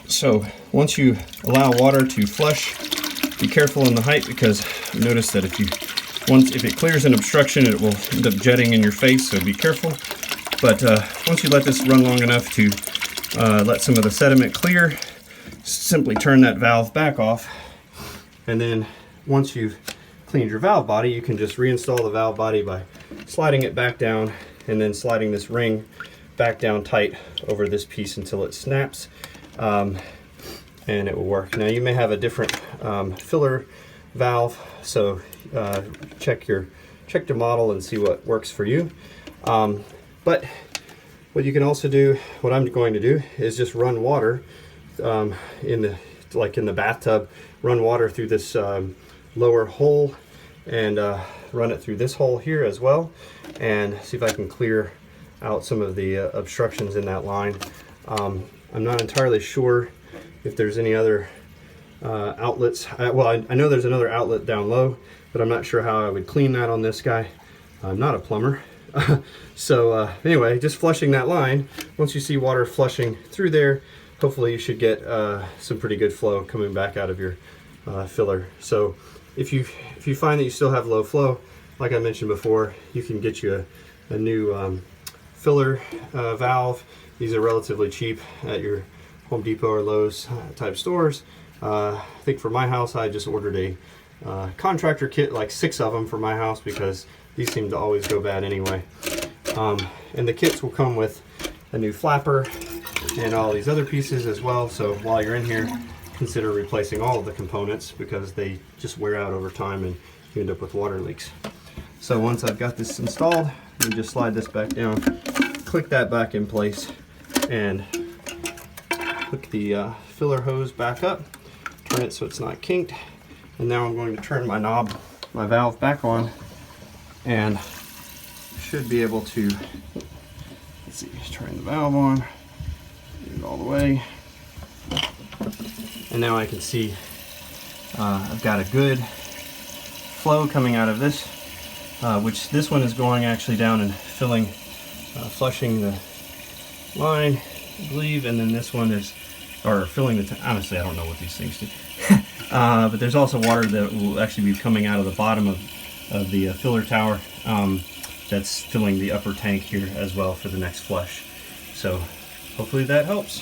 So once you allow water to flush, be careful in the height, because notice that if it clears an obstruction, it will end up jetting in your face, so be careful. But once you let this run long enough to let some of the sediment clear, simply turn that valve back off, and then once you've cleaned your valve body, you can just reinstall the valve body by sliding it back down and then sliding this ring back down tight over this piece until it snaps, and it will work. Now you may have a different filler valve, so check your model and see what works for you. But what you can also do, what I'm going to do, is just run water in the bathtub, run water through this lower hole, and run it through this hole here as well, and see if I can clear out some of the obstructions in that line. I'm not entirely sure if there's any other outlets. Well, I know there's another outlet down low, but I'm not sure how I would clean that on this guy. I'm not a plumber. So anyway, just flushing that line. Once you see water flushing through there, hopefully you should get some pretty good flow coming back out of your filler. So if you find that you still have low flow, like I mentioned before, you can get you a new filler valve. These are relatively cheap at your Home Depot or Lowe's type stores. I think for my house, I just ordered a contractor kit, like 6 of them for my house, because these seem to always go bad anyway. And the kits will come with a new flapper and all these other pieces as well. So while you're in here, consider replacing all of the components, because they just wear out over time and you end up with water leaks. So once I've got this installed, you just slide this back down, click that back in place, and hook the filler hose back up, turn it so it's not kinked, and now I'm going to turn my valve back on, and should be able to, let's see, turn the valve on, get it all the way, and now I can see I've got a good flow coming out of this, which this one is going actually down and flushing the line, I believe, and then this one is, or filling the, honestly I don't know what these things do. But there's also water that will actually be coming out of the bottom of the filler tower, that's filling the upper tank here as well for the next flush. So hopefully that helps.